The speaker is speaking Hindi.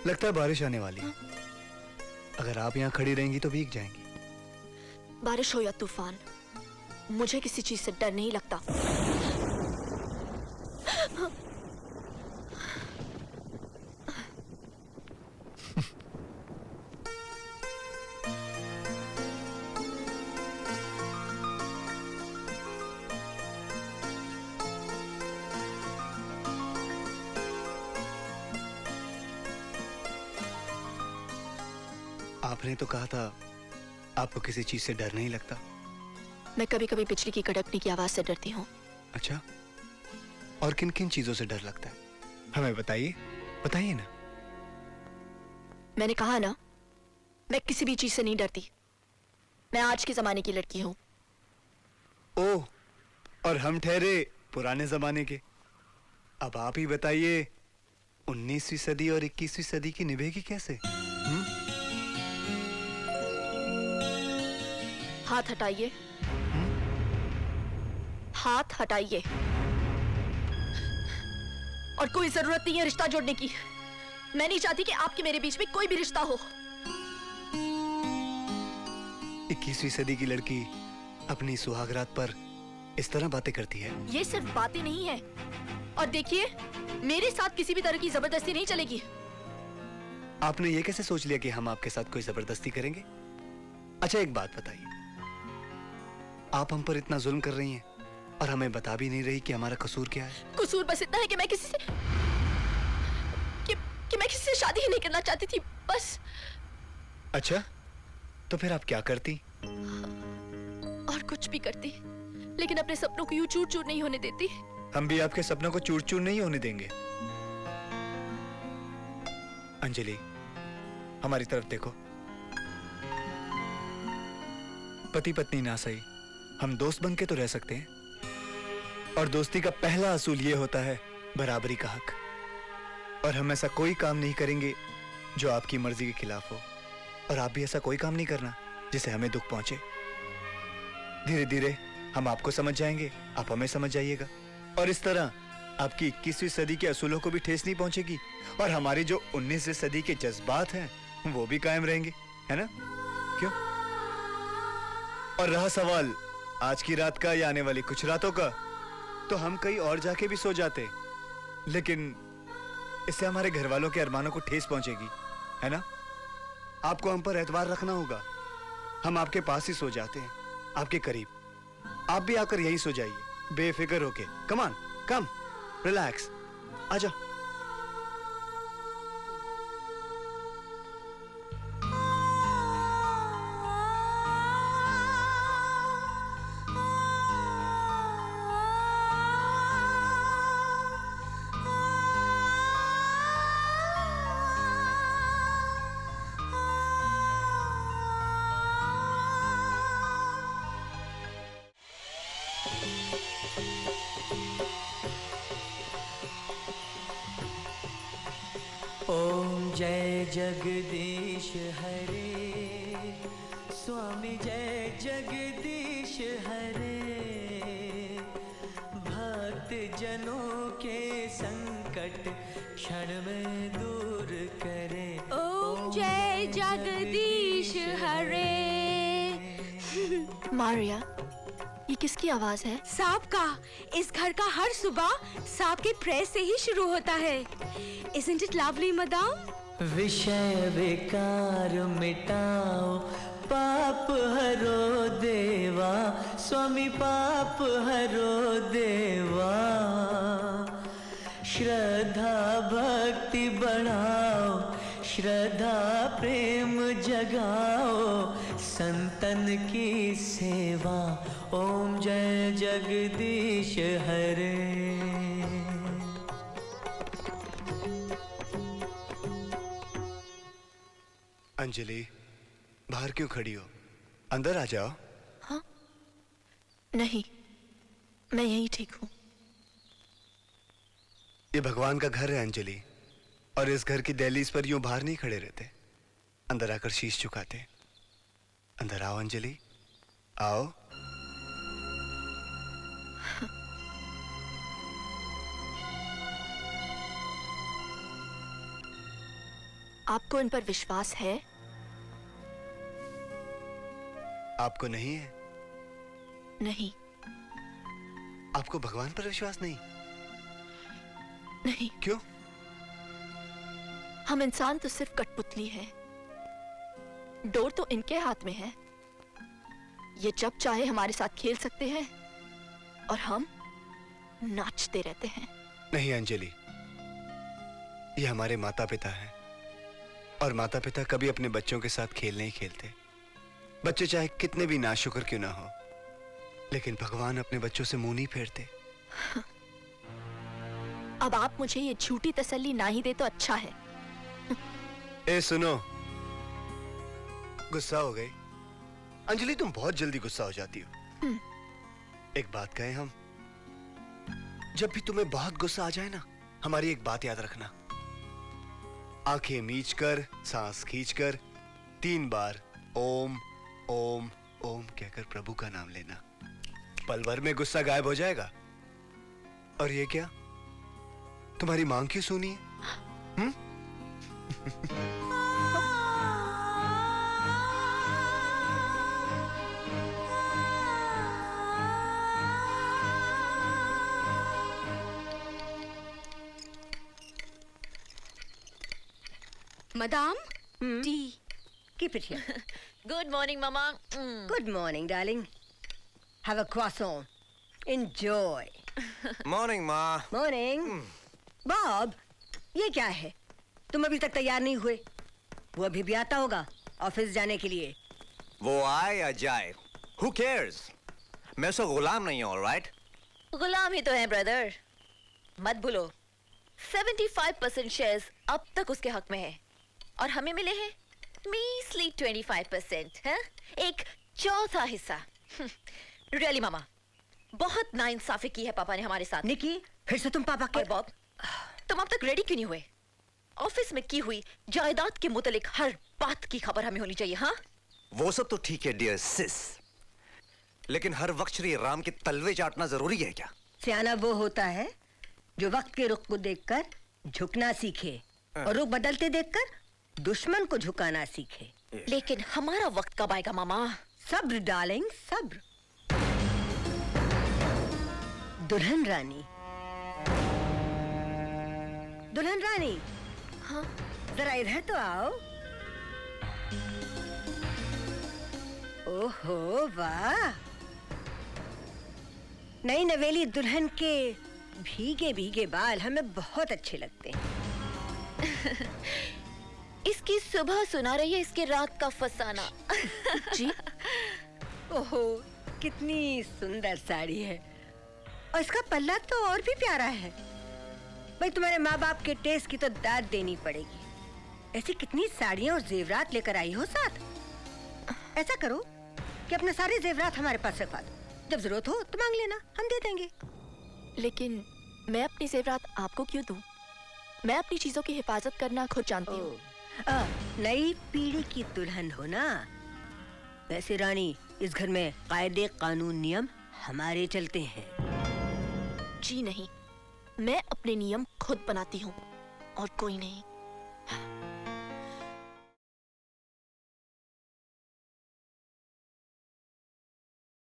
लगता है बारिश आने वाली है। अगर आप यहाँ खड़ी रहेंगी तो भीग जाएंगी। बारिश हो या तूफान, मुझे किसी चीज से डर नहीं लगता। आपने तो कहा था आपको किसी चीज से डर नहीं लगता। मैं कभी कभी बिजली की कड़कने की आवाज से डरती हूँ। अच्छा, और किन किन चीजों से डर लगता है? हमें बताइए, बताइए ना। मैंने कहा ना, मैं किसी भी चीज से नहीं डरती। मैं आज के जमाने की लड़की हूँ। ओह, और हम ठहरे पुराने जमाने के। अब आप ही बताइए, 19वीं सदी और 21वीं सदी की निभेगी कैसे? हाथ हटाइए। हाथ हटाइए। और कोई जरूरत नहीं है रिश्ता जोड़ने की। मैं नहीं चाहती कि आपके मेरे बीच में कोई भी रिश्ता हो। 21वीं सदी की लड़की अपनी सुहागरात पर इस तरह बातें करती है। ये सिर्फ बातें नहीं है। और देखिए, मेरे साथ किसी भी तरह की जबरदस्ती नहीं चलेगी। आपने ये कैसे सोच लिया कि हम आपके साथ कोई जबरदस्ती करेंगे? अच्छा, एक बात बताइए, आप हम पर इतना जुल्म कर रही हैं और हमें बता भी नहीं रही कि हमारा कसूर क्या है। कसूर बस इतना है कि मैं किसी से कि मैं किसी से शादी ही नहीं करना चाहती थी, बस। अच्छा, तो फिर आप क्या करती? और कुछ भी करती, लेकिन अपने सपनों को यूं चूर चूर नहीं होने देती। हम भी आपके सपनों को चूर चूर नहीं होने देंगे। अंजलि, हमारी तरफ देखो। पति पत्नी ना सही, हम दोस्त बन के तो रह सकते हैं। और दोस्ती का पहला असूल ये होता है बराबरी का हक। और हम ऐसा कोई काम नहीं करेंगे जो आपकी मर्जी के खिलाफ हो, और आप भी ऐसा कोई काम नहीं करना जिसे हमें दुख पहुंचे। धीरे धीरे हम आपको समझ जाएंगे, आप हमें समझ जाइएगा, और इस तरह आपकी 21वीं सदी के असूलों को भी ठेस नहीं पहुंचेगी, और हमारी जो 19वीं सदी के जज्बात हैं वो भी कायम रहेंगे, है ना? क्यों? और रहा सवाल आज की रात का या आने वाली कुछ रातों का, तो हम कहीं और जाके भी सो जाते, लेकिन इससे हमारे घर वालों के अरमानों को ठेस पहुंचेगी, है ना? आपको हम पर एतबार रखना होगा। हम आपके पास ही सो जाते हैं, आपके करीब। आप भी आकर यहीं सो जाइए बेफिक्र होके। कम ऑन, कम, रिलैक्स, आजा। ओम जय जगदीश हरे, स्वामी जय जगदीश हरे। भक्त जनों के संकट क्षण में दूर करे। ओम जय जगदीश हरे। मारिया, ये किसकी आवाज है? सांप का। इस घर का हर सुबह सांप के प्रेस से ही शुरू होता है। Isn't it lovely, madam? विषय विकार मिटाओ, पाप हरो देवा, स्वामी पाप हरो देवा। श्रद्धा भक्ति बढ़ाओ, श्रद्धा प्रेम जगाओ, संतन की सेवा। ओम जय जगदीश हरे। अंजलि, बाहर क्यों खड़ी हो? अंदर आ जाओ। हाँ? नहीं, मैं यहीं ठीक हूँ। ये भगवान का घर है अंजलि, और इस घर की दहलीज पर यूं बाहर नहीं खड़े रहते, अंदर आकर शीश झुकाते। अंदर आओ अंजलि, आओ। आपको इन पर विश्वास है? आपको नहीं है? नहीं। आपको भगवान पर विश्वास नहीं? नहीं। क्यों? हम इंसान तो सिर्फ कठपुतली हैं। डोर तो इनके हाथ में है। ये जब चाहे हमारे साथ खेल सकते हैं और हम नाचते रहते हैं। नहीं अंजलि, ये हमारे माता पिता हैं और माता पिता कभी अपने बच्चों के साथ खेल नहीं खेलते। बच्चे चाहे कितने भी नाशुक्र क्यों ना हो, लेकिन भगवान अपने बच्चों से मुंह नहीं फेरते। अब आप मुझे ये झूठी तसल्ली ना ही दे तो अच्छा है। ए सुनो, गुस्सा हो गई? अंजलि तुम बहुत जल्दी गुस्सा हो जाती हो। एक बात कहें हम, जब भी तुम्हें बहुत गुस्सा आ जाए ना, हमारी एक बात याद रखना। आंखें मीच कर, सांस खींच कर 3 बार ओम ओम ओम कहकर प्रभु का नाम लेना। पल भर में गुस्सा गायब हो जाएगा। और ये क्या, तुम्हारी मांग क्यों सुनी है? Madam, T. Keep it here. Good morning mama. Good morning, darling. Have a croissant. Enjoy. Morning माँ। Morning. Bob, ये क्या है? तुम अभी तक तैयार नहीं हुए। वो अभी भी आता होगा ऑफिस जाने के लिए। वो आए या जाए, who cares? मैं उसका गुलाम नहीं हूँ, राइट? गुलाम ही तो है ब्रदर। मत भूलो 75% शेयर्स अब तक उसके हक में है और हमें मिले हैं मीसली 25%। है एक चौथा हिस्सा। रियली मामा, बहुत नाइंसाफी की है पापा ने हमारे साथ। निकी, फिर से तुम पापा के। और बॉब, तुम अब तक रेडी क्यों नहीं हुए? ऑफिस में की हुई जायदाद के मुतालिक हर बात की खबर हमें होनी चाहिए। हाँ, वो सब तो ठीक है डियर सिस, लेकिन हर वक्त श्री राम के तलवे चाटना जरूरी है क्या? सियाना वो होता है जो वक्त के रुख को देखकर झुकना सीखे और रुख बदलते देखकर दुश्मन को झुकाना सीखे। लेकिन हमारा वक्त कब आएगा मामा? सब्र डार्लिंग, सब्र। दुल्हन रानी, दुल्हन रानी। हाँ? जरा इधर तो आओ। ओहो वाह, नई नवेली दुल्हन के भीगे भीगे बाल हमें बहुत अच्छे लगते हैं। इसकी सुबह सुना रही है इसके रात का फसाना। जी? ओहो, कितनी सुंदर साड़ी है और इसका पल्ला तो और भी प्यारा है। भाई तुम्हारे माँ बाप के टेस्ट की तो दाद देनी पड़ेगी। ऐसी कितनी साड़ियाँ और जेवरात लेकर आई हो साथ। ऐसा करो कि अपने सारे जेवरात हमारे पास रखवा दो, जब जरूरत हो तो मांग लेना, हम दे देंगे। लेकिन मैं अपनी जेवरात आपको क्यों दूं? मैं अपनी चीजों की हिफाजत करना खुद जानती हूँ। नई पीढ़ी की दुल्हन हो ना। वैसे रानी, इस घर में कायदे कानून नियम हमारे चलते हैं। जी नहीं, मैं अपने नियम खुद बनाती हूँ और कोई नहीं।